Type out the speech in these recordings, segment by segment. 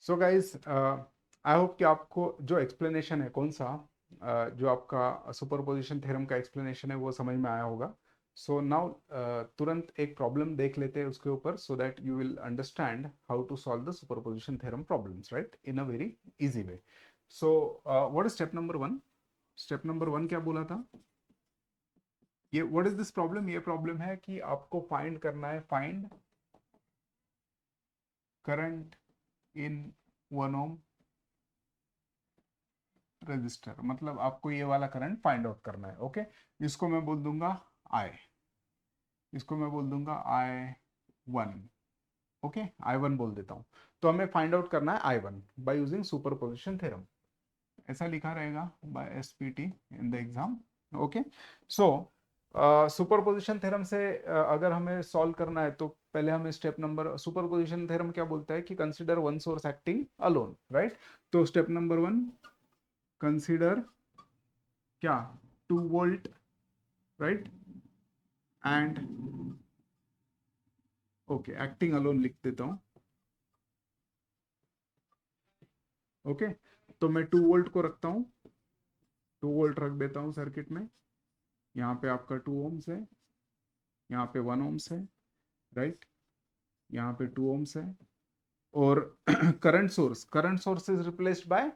So guys, I hope कि आपको जो एक्सप्लेनेशन है कौन सा जो आपका सुपरपोजिशन थ्योरम का एक्सप्लेनेशन है वो समझ में आया होगा. सो नाउ तुरंत एक प्रॉब्लम देख लेते हैं उसके ऊपर, so that you will understand how to solve the superposition theorem problems, right, in a very easy way. So what is step number one? Step number one क्या बोला था? ये व्हाट इज दिस प्रॉब्लम? ये problem है कि आपको find करना है, find current in 1 ohm resistor. मतलब आपको ये वाला करंट फाइंड आउट करना है. ओके, इसको मैं बोल दूंगा आई, इसको मैं बोल दूंगा I1. ओके, I1 बोल देता हूं. तो हमें फाइंड आउट करना है I1 by using superposition theorem. ऐसा लिखा रहेगा by SPT in the exam. Okay, so superposition theorem से अगर हमें सॉल्व करना है तो पहले हमें स्टेप नंबर, सुपरपोजिशन थ्योरम क्या बोलता है कि consider one source acting alone, right. तो स्टेप नंबर वन, कंसीडर क्या, 2 volt, right, and okay, acting alone लिख देता हूं. ओके, तो मैं 2 वोल्ट को रखता हूं, 2 वोल्ट रख देता हूं सर्किट में. यहाँ पे आपका 2 ohms है, यहाँ पे 1 ohms है, राइट, यहाँ पे 2 ohms है. और current source is replaced by,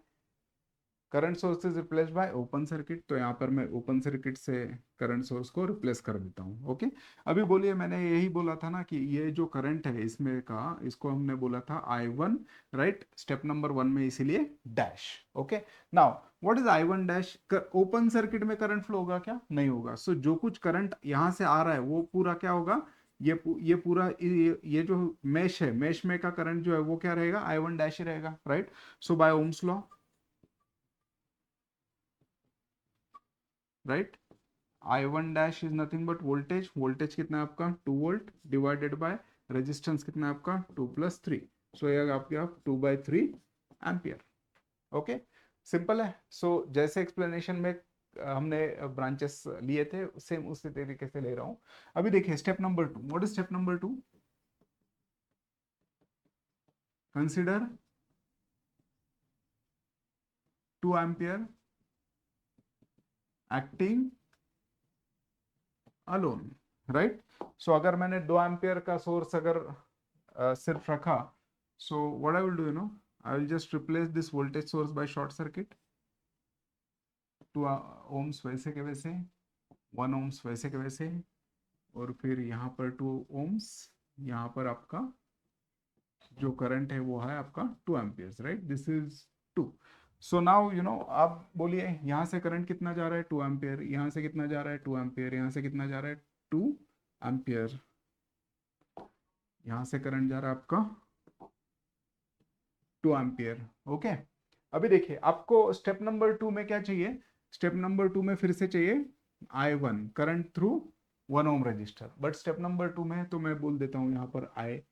current source is replace by open circuit. तो यहाँ पर मैं ओपन सर्किट से करंट सोर्स को रिप्लेस कर देता हूँ. ओके, अभी बोलिए, मैंने यही बोला था ना कि ये जो करंट है इसमें का, इसको हमने बोला था I1, right, step number one में, इसीलिए dash. Okay, now what is I1 dash? Open circuit में करंट फ्लो होगा क्या? नहीं होगा. सो जो कुछ करंट यहाँ से आ रहा है वो पूरा क्या होगा, ये पूरा ये जो मेश है, मेश में का करंट जो है वो क्या रहेगा, I1 डैश ही रहेगा, right. So by Ohm's law, right, I1 dash is nothing but voltage. Voltage कितना है आपका, 2 वोल्ट, डिवाइडेड बाय रेजिस्टेंस कितना है आपका, 2 + 3. सो ये आपके आप 2/3 एम्पियर. ओके, सिंपल है. सो जैसे एक्सप्लेनेशन में हमने ब्रांचेस लिए थे, सेम उसी तरीके से ले रहा हूं. अभी देखिए step number two. What is step number two? Consider 2 ampere acting alone, right. So अगर मैंने 2 एम्पियर का सोर्स अगर सिर्फ रखा, so what I will do, I will just replace this voltage source by short circuit. 2 ohms वैसे के वैसे, 1 ohms वैसे के वैसे, और फिर यहाँ पर 2 ohms, यहाँ पर आपका जो करंट है वो है आपका 2 amperes, right. This is 2. So now आप बोलिए, यहाँ से करंट कितना जा रहा है, 2 एम्पियर. यहाँ से कितना जा रहा है, 2 एम्पियर. यहाँ से कितना जा रहा है, 2 एम्पियर. यहाँ से करंट जा रहा है आपका 2 एम्पियर. ओके, अभी देखिए आपको स्टेप नंबर टू में क्या चाहिए. स्टेप नंबर टू में फिर से चाहिए I1 current through 1 ohm register. But step number to में तो मैं बोल देता हूं यहाँ पर I1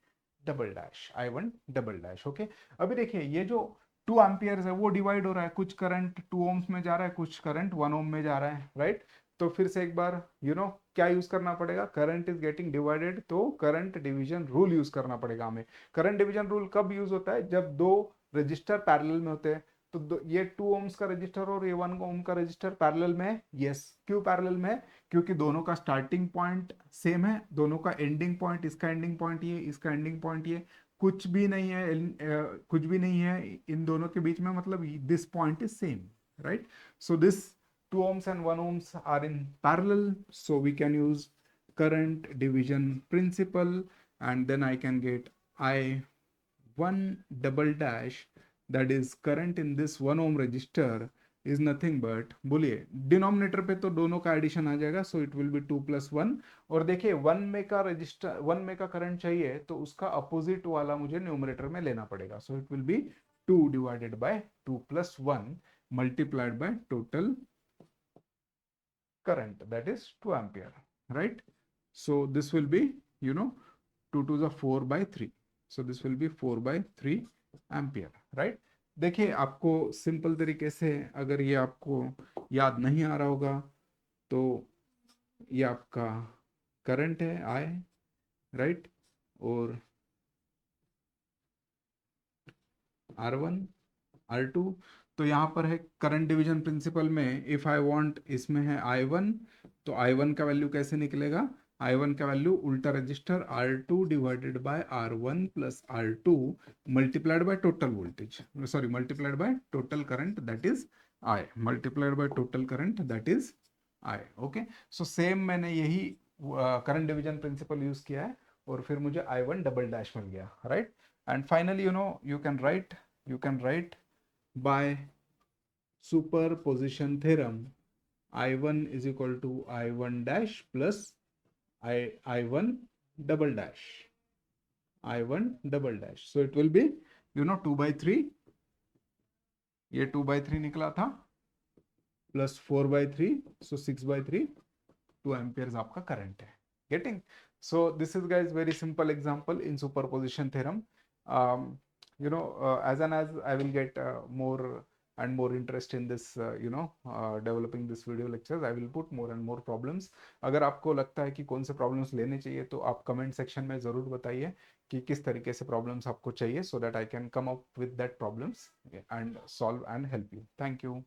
डबल डैश. ओके, अभी देखिए ये जो 2 एम्पियर है वो डिवाइड हो रहा है, कुछ करंट 2 ohms में जा रहा है, कुछ करंट 1 ohm में जा रहा है, राइट. तो फिर से एक बार क्या यूज करना पड़ेगा, करंट इज गेटिंग डिवाइडेड, तो करंट डिवीजन रूल यूज करना पड़ेगा हमें. करंट डिवीजन रूल कब यूज होता है, जब दो रजिस्टर पैरेलल में होते हैं. तो ये 2 ohms का रजिस्टर और ये 1 ohm का रजिस्टर पैरेलल में है. यस, क्यों पैरेलल में है? क्योंकि दोनों का स्टार्टिंग पॉइंट सेम है, दोनों का एंडिंग पॉइंट, इसका एंडिंग पॉइंट ये, इसका एंडिंग पॉइंट ये, कुछ भी नहीं है, कुछ भी नहीं है इन दोनों के बीच में, मतलब this point is same, right. So this 2 ohms and 1 ohms are in parallel, so we can use current division principle, and then I can get I1 double dash, that is current in this 1 ohm register is nothing but, बोलिए, denominator पे तो दोनों का addition आ जाएगा, so it will be 2 + 1. और देखिए 1 में का करंट चाहिए तो उसका अपोजिट वाला मुझे न्यूमरेटर में लेना पड़ेगा, so it will be 2 divided by 2 + 1 multiplied by total current, that is 2 ampere, right. So this will be, 2 to the 4/3, so this will be 4/3 ampere, right. देखिए आपको सिंपल तरीके से अगर ये आपको याद नहीं आ रहा होगा तो ये आपका करंट है I, राइट, और R1 R2। तो यहाँ पर है करंट डिवीजन प्रिंसिपल में इफ आई वांट, इसमें है I1, तो I1 का वैल्यू कैसे निकलेगा, I1 का वैल्यू उल्टा register R2 divided by R1 plus R2 multiplied by total voltage, sorry multiplied by total current that is I, multiplied by total current that is I। Okay, so same मैंने यही current division principal use किया है और फिर मुझे I1 double dash मिल गया, right. And finally you can write by superposition theorem I1 is equal to I1 dash plus I1 double dash, I1 double dash, so it will be 2/3, ये 2/3 निकला था plus 4/3, सो 6/3, 2 amperes आपका current है। Getting? So this is guys very simple example in superposition theorem. as and as I will get more and more interest in this, developing this video lectures, I will put more and more problems. अगर आपको लगता है कि कौन से problems लेने चाहिए तो आप comment section में ज़रूर बताइए कि किस तरीके से problems आपको चाहिए, so that I can come up with that problems and solve and help you. Thank you.